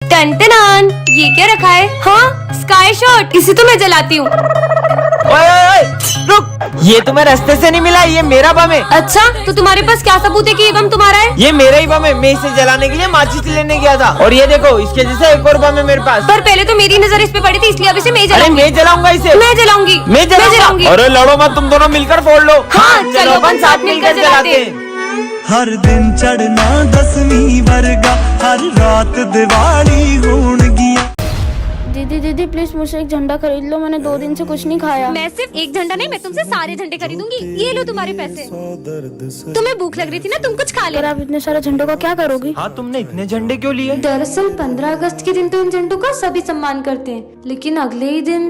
Ton ये क्या रखा है? हाँ, स्काई शॉट। इसे तो मैं जलाती हूँ। ओए, रुक, ये तुम्हें रास्ते से नहीं मिला, ये मेरा बम है। अच्छा, तो तुम्हारे पास क्या सबूत है कि ये बम तुम्हारा है? ये मेरा ही बम है, मैं इसे जलाने के लिए माचिस लेने गया था। और ये देखो, इसके जैसा एक और बम है मेरे पास। पर पहले तो मेरी नजर इस पे पड़ी थी, इसलिए अब इसे मैं अरे जलाऊंगी। मैं जलाऊंगा इसे। मैं जलाऊंगी। मैं जलाऊंगी। अरे लड़ो मत, तुम दोनों मिलकर फोड़ लो। हाँ, चलो अपन साथ मिलकर जलाते हैं। हर दिन चढ़ना 10वीं वर्गा, हर रात दिवाली होण गिया। दीदी प्लीज मुझसे एक झंडा खरीद लो, मैंने 2 दिन से कुछ नहीं खाया। मैं सिर्फ एक झंडा नहीं, मैं तुमसे सारे झंडे खरीदूंगी। ये लो तुम्हारे पैसे। तुम्हें भूख लग रही थी ना, तुम कुछ खा ले। आप इतने सारे झंडों का क्या करोगी? हाँ, तुमने इतने झंडे क्यों लिए? दरअसल 15 अगस्त के दिन तो इन झंडों का सभी सम्मान करते हैं, लेकिन अगले ही दिन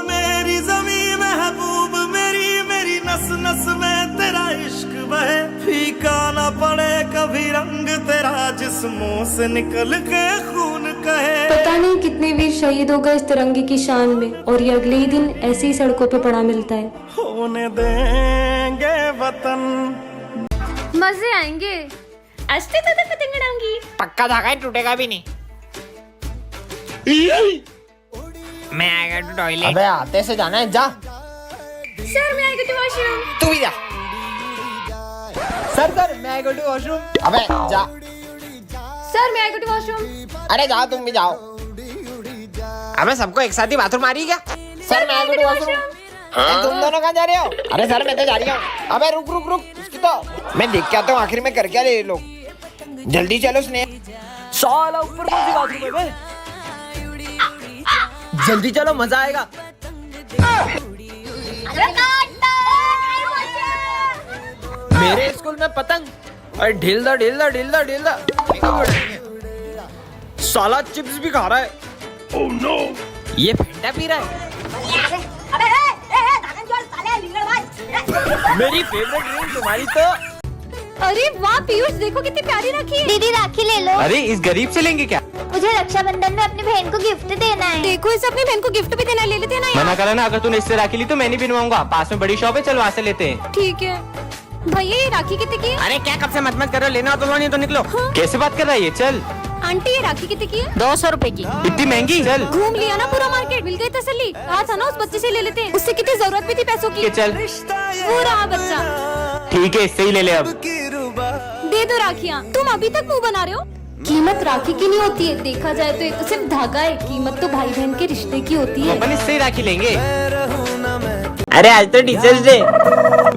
मेरी ज़मीं महबूब मेरी, मेरी नस नस में तेरा इश्क बहे, फीका न पड़े कभी रंग तेरा, जिस्मों से निकल के खून कहे। पता नहीं कितने वीर शहीद हो गए इस तिरंगे की शान में, और ये अगले ही दिन ऐसे ही सड़कों पे पड़ा मिलता है। होने देंगे वतन, मजे आएंगे। अस्ते तो पतंग उड़ाऊंगी। पक्का धागा है, टूटेगा भी नहीं। मैं आएगा टू टॉयलेट। अबे आते से जाना है, जा। सर मैं आई गो टू वॉशरूम। तू भी जा। सर मैं आएगा टू वॉशरूम। अबे जा। सर मैं आई गो टू वॉशरूम। अरे जाओ, तुम भी जाओ। अबे सबको एक साथ ही बाथरूम मारी क्या? सर मैं आएगा टू वॉशरूम। तुम दोनों कहाँ जा रहे हो? अरे सर मैं तो जा रही हूँ। अबे रुक रुक रुक, उसकी तो मैं देख के आता हूँ आखिर में कर क्या रहे लोग। जल्दी चलो स्नेह। साला ऊपर कौन सी बाथरूम है बे? जल्दी चलो, मजा आएगा। मेरे स्कूल में पतंग और ढील दा साला चिप्स भी खा रहा है। oh, no. ये फंडा पी रहा है। मेरी फेवरेट ड्रिंक तुम्हारी तो। अरे वाह पीयूष, देखो कितनी प्यारी राखी है। दीदी राखी ले लो। अरे इस गरीब से लेंगे क्या? मुझे रक्षाबंधन में अपनी बहन को गिफ्ट देना है। देखो इसे अपनी बहन को गिफ्ट भी देना है, ले लेते हैं ना। मना करा ना, अगर तूने इससे राखी ली तो मैं नहीं बनवाऊंगा। पास में बड़ी शॉप है, चल वहाँ से लेते हैं। ठीक है भैया, ये राखी कितने की है? अरे क्या कब से मत करो, लेना तो लो, नहीं तो निकलो। हाँ? कैसे बात कर रहा है ये? चल। आंटी ये राखी कितने की है? 200 रुपए की। इतनी महंगी? चल घूम लिया ना पूरा मार्केट, मिल गई तसल्ली। कहा था ना उस बच्चे से ले लेते हैं, उससे कितनी जरूरत भी थी पैसों की। चल वो रहा बच्चा। ठीक है, इससे ही ले ले अब। दे दो राखियाँ। तुम अभी तक मुंह बना रहे हो। कीमत राखी की नहीं होती है, देखा जाए तो ये तो सिर्फ धागा है। कीमत तो भाई बहन के रिश्ते की होती है। अपन इससे ही राखी लेंगे। अरे आज तो टीचर्स डे।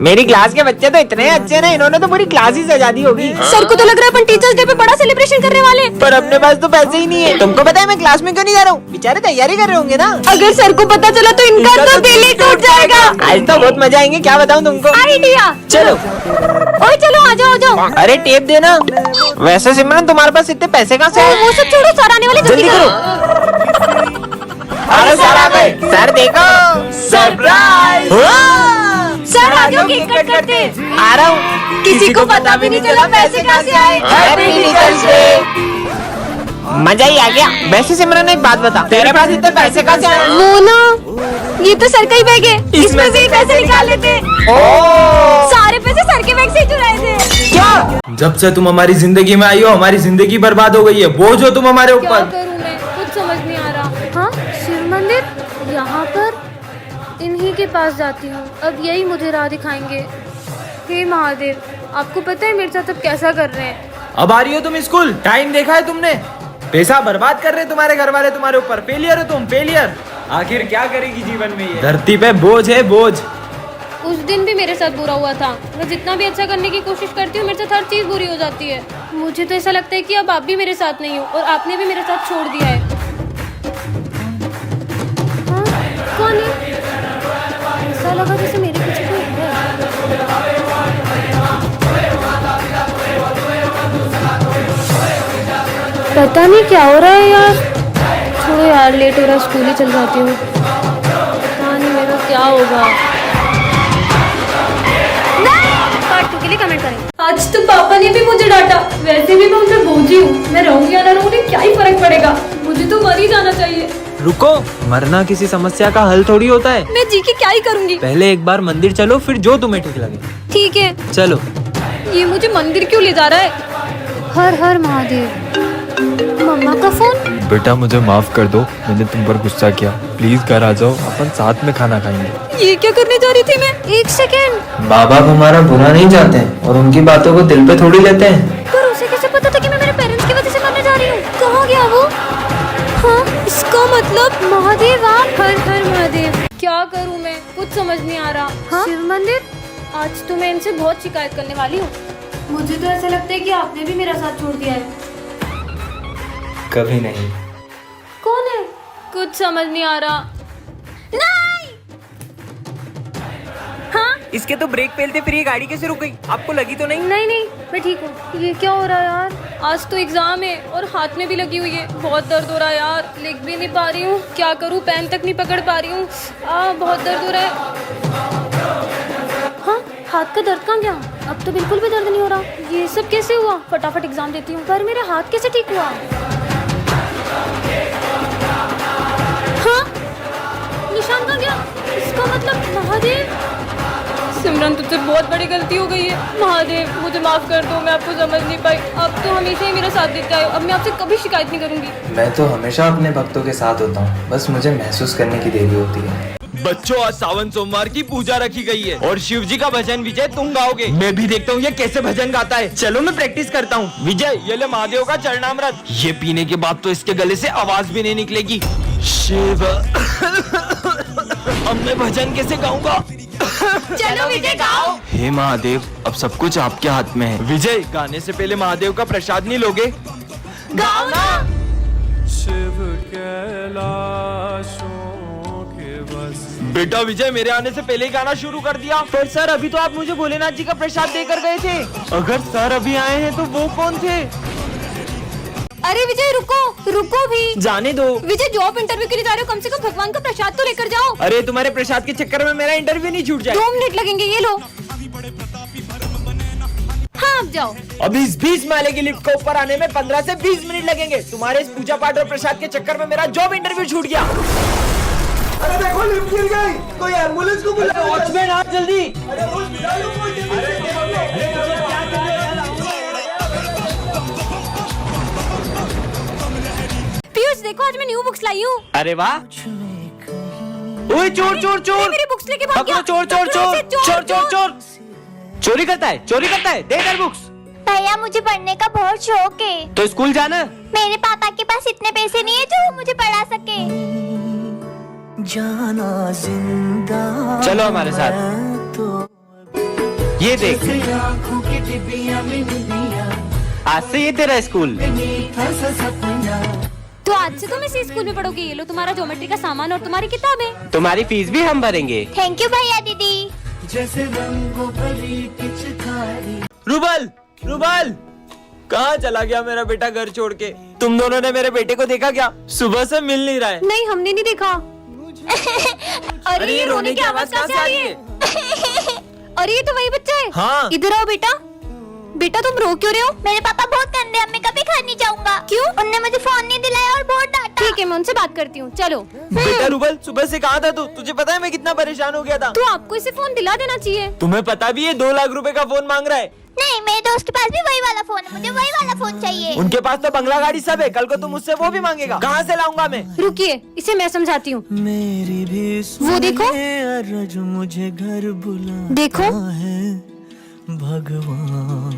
मेरी क्लास के बच्चे तो इतने अच्छे ना, इन्होंने तो पूरी क्लास ही सजा दी होगी। सर को तो लग रहा है अपन टीचर्स डे पे बड़ा सेलिब्रेशन करने वाले हैं। पर अपने पास तो पैसे ही नहीं है। तुमको पता है मैं क्लास में क्यों नहीं जा रहा हूँ? बेचारे तैयारी कर रहे होंगे ना। अगर सर को पता चला तो इनका तो दिल ही टूट जाएगा। आज तो बहुत मजा आएंगे, क्या बताऊँ तुमको। आइडिया। चलो। ओए चलो आ जाओ, आ जाओ। अरे टेप देना। वैसे सिमरन तुम्हारे पास इतने पैसे कहाँ से आए? वो सब छोड़ो, सर आने वाले, जल्दी करो। अरे सर आ गए। सर देखो, सरप्राइज। सर आ जाओ, केक कट करते हैं। आ रहा हूँ। किसी को पता भी नहीं चला पैसे कहाँ से आए। Happy teachers day. मजा ही आ गया। वैसे सिमरन एक बात बता, तेरे पास इतने पैसे कहाँ से आए? मोना, ये तो सर का ही बैग है, इसमें से ही पैसे निकाल लेते हैं। सारे पैसे सर के बैग से ही चुराए थे। क्या? जब से तुम हमारी जिंदगी में आई हो, हमारी जिंदगी बर्बाद हो गई है। बोझ हो तुम हमारे क्या ऊपर। करूं मैं, कुछ समझ नहीं आ रहा। हाँ, शिव मंदिर यहाँ पर, इन्हीं के पास जाती हूँ। अब यही मुझे राह दिखाएंगे। हे महादेव, आपको पता है मेरे साथ अब कैसा कर रहे हैं। अब आ रही हो तुम स्कूल? टाइम देखा है तुमने? पैसा बर्बाद कर रहे तुम्हारे घर वाले तुम्हारे ऊपर। फेलियर हो तुम, फेलियर। आखिर क्या करेगी जीवन में ये? धरती पे बोझ है, बोझ। उस दिन भी मेरे साथ बुरा हुआ था। मैं जितना भी अच्छा करने की कोशिश करती हूँ, मेरे साथ हर चीज़ बुरी हो जाती है। मुझे तो ऐसा लगता है कि अब आप भी मेरे साथ नहीं हो, और आपने भी मेरे साथ छोड़ दिया है। हाँ, कौन है? ऐसा लगा जैसे मेरे पीछे कोई है। पता नहीं क्या हो रहा है यार। छोड़ो यार, लेट हो रहा है, स्कूल ही चल जाती हूँ। पता नहीं मेरा क्या होगा। पार्ट 2 के लिए कमेंट करें। आज तो पापा ने भी मुझे डांटा। वैसे भी मैं उनसे बोझी हूँ, मैं रहूंगी या ना रहूंगी क्या ही फर्क पड़ेगा। मुझे तो मर ही जाना चाहिए। रुको, मरना किसी समस्या का हल थोड़ी होता है। मैं जी के क्या ही करूंगी। पहले एक बार मंदिर चलो, फिर जो तुम्हें ठीक लगे। ठीक है चलो। ये मुझे मंदिर क्यों ले जा रहा है? हर हर महादेव। मम्मा का फोन। बेटा मुझे माफ कर दो, मैंने तुम पर गुस्सा किया। प्लीज घर आ जाओ, अपन साथ में खाना खाएंगे। ये क्या करने जा रही थी मैं? एक सेकेंड। माँ बाप हमारा बुरा नहीं चाहते हैं और उनकी बातों को दिल पे थोड़ी लेते हैं। पर उसे कैसे पता था कि मैं मेरे पेरेंट्स की वजह से मरने जा रही हूँ? कहाँ गया वो? हाँ, इसका मतलब महादेव आप। हर हर महादेव। क्या करूँ मैं? कुछ समझ नहीं आ रहा। हाँ? शिव मंदिर? आज तो मैं इनसे बहुत शिकायत करने वाली हूँ। मुझे तो ऐसा लगता है कि आपने भी मेरा साथ छोड़ दिया है। कभी नहीं। कौन है? कुछ समझ नहीं आ रहा। नहीं। हाँ? इसके तो ब्रेक पेलते फिर ये गाड़ी कैसे रुक गई? आपको लगी तो नहीं? नहीं नहीं, मैं ठीक हूँ। ये क्या हो रहा है यार? आज तो एग्जाम है और हाथ में भी लगी हुई है। बहुत दर्द हो रहा है यार, लिख भी नहीं पा रही हूँ। क्या करूँ, पेन तक नहीं पकड़ पा रही हूँ। बहुत दर्द हो रहा है। हाँ, हाथ का दर्द कहाँ गया? अब तो बिल्कुल भी दर्द नहीं हो रहा। ये सब कैसे हुआ? फटाफट एग्जाम देती हूँ। पर मेरा हाथ कैसे ठीक हुआ? हाँ, निशान कहाँ गया? इसका मतलब महादेव। सिमरन, तुझसे बहुत बड़ी गलती हो गई है। महादेव, मुझे माफ कर दो, मैं आपको समझ नहीं पाई। आप तो हमेशा ही मेरा साथ देते आए हो। अब मैं आपसे कभी शिकायत नहीं करूंगी। मैं तो हमेशा अपने भक्तों के साथ होता हूँ, बस मुझे महसूस करने की देरी होती है। बच्चों, आज सावन सोमवार की पूजा रखी गई है और शिव जी का भजन विजय तुम गाओगे। मैं भी देखता हूँ ये कैसे भजन गाता है। चलो मैं प्रैक्टिस करता हूँ। विजय, ये ले महादेव का चरणामृत। ये पीने के बाद तो इसके गले से आवाज भी नहीं निकलेगी। शिव अब मैं भजन कैसे गाऊंगा? चलो विजय गाओ। हे महादेव, अब सब कुछ आपके हाथ में है। विजय, गाने से पहले महादेव का प्रसाद नहीं लोगे? गाओ ना। बेटा विजय, मेरे आने से पहले ही गाना शुरू कर दिया। पर सर, अभी तो आप मुझे भोलेनाथ जी का प्रसाद देकर गए थे। अगर सर अभी आए हैं तो वो कौन थे? अरे विजय, रुको रुको भी। जाने दो। विजय, जॉब इंटरव्यू के लिए जा रहे हो, कम से कम भगवान का प्रसाद तो लेकर जाओ। अरे तुम्हारे प्रसाद के चक्कर में मेरा इंटरव्यू नहीं छूट जाए। 2 मिनट लगेंगे, ये लो। हाँ, अब जाओ। अभी इस 20 माले की लिफ्ट को ऊपर आने में 15 से 20 मिनट लगेंगे। तुम्हारे इस पूजा पाठ और प्रसाद के चक्कर में मेरा जॉब इंटरव्यू छूट गया। अरे देखो, लिफ्ट गिर गई। कोई एम्बुलेंस को बुलाओ। वॉचमैन, आ जल्दी। पीयूष, देखो आज मैं न्यू बुक्स लाई हूँ। अरे वाह। ओए चोर चोर चोर, मेरी बुक्स लेके भाग गया। चोर चोर चोर चोर चोर चोर चोरी करता है, चोरी करता है। दे इधर बुक्स। भैया, मुझे पढ़ने का बहुत शौक है। तो स्कूल जाना। मेरे पापा के पास इतने पैसे नहीं है जो वो मुझे पढ़ा सके। जाना जिंदा चलो हमारे साथ। ये देख, आज से ये तेरा स्कूल। तो आज से तुम इसी स्कूल में पढ़ोगे। ये लो तुम्हारा ज्योमेट्री का सामान और तुम्हारी किताबें। तुम्हारी फीस भी हम भरेंगे। थैंक यू भैया दीदी। रूबल, रूबल, कहाँ चला गया मेरा बेटा घर छोड़ के? तुम दोनों ने मेरे बेटे को देखा क्या? सुबह से मिल नहीं रहा है। नहीं, हमने नहीं देखा। अरे ये रोने की आवाज कहाँ से आ रही है? अरे ये तो वही बच्चा है। हाँ। इधर आओ बेटा। बेटा, तुम रो क्यों रहे हो? मेरे पापा बहुत गंदे हैं, मैं कभी घर नहीं जाऊंगा। क्यों? उनने मुझे फोन नहीं दिलाया और बहुत डांटा। ठीक है, मैं उनसे बात करती हूँ। चलो। बेटा रूबल, सुबह से कहाँ था तू? तुझे पता है मैं कितना परेशान हो गया था। तो आपको इसे फोन दिला देना चाहिए। तुम्हें पता भी है 2 लाख रुपए का फोन मांग रहा है। नहीं, मेरे दोस्त के पास भी वही वाला फोन है, मुझे वही वाला फोन चाहिए। उनके पास तो बंगला गाड़ी सब है। कल को तुम मुझसे वो भी मांगेगा। कहाँ से लाऊंगा मैं? रुकिए, इसे मैं समझाती हूँ। मेरी भी वो देखो, रज मुझे घर बुला देखो। है। भगवान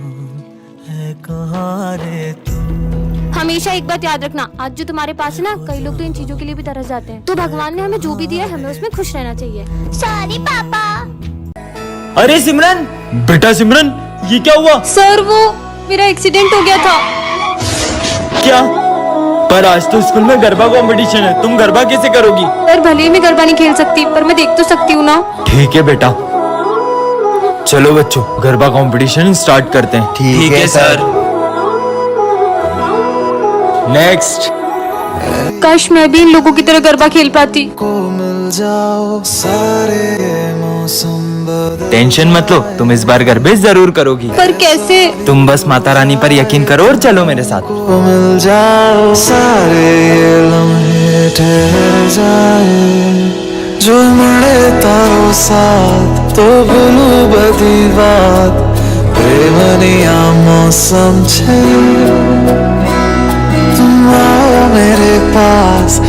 है कहाँ रे तू? हमेशा एक बात याद रखना, आज जो तुम्हारे पास है ना, कई लोग तो इन चीजों के लिए भी तरस जाते हैं। तो भगवान ने हमें जो भी दिया है, हमें उसमें खुश रहना चाहिए। सॉरी पापा। अरे सिमरन, बेटा सिमरन, ये क्या हुआ? सर, वो मेरा एक्सीडेंट हो गया था। क्या? पर आज तो स्कूल में गरबा कंपटीशन है, तुम गरबा कैसे करोगी? सर, भले ही मैं गरबा नहीं खेल सकती, पर मैं देख तो सकती हूँ ना। ठीक है बेटा, चलो बच्चों गरबा कंपटीशन स्टार्ट करते हैं। ठीक है सर। नेक्स्ट। काश मैं भी इन लोगों की तरह गरबा खेल पाती। को मिल जाओ सारे मौसम बदल। टेंशन मत लो, तुम इस बार गरबे जरूर करोगी। पर कैसे? तुम बस माता रानी पर यकीन करो और चलो मेरे साथ। को मिल जाओ सारे ये लम्हे ठहर जाए। जो मरे तारो साथ तो भूलू बदी बात। प्रेमनिया मौसम छे तुम मेरे पास।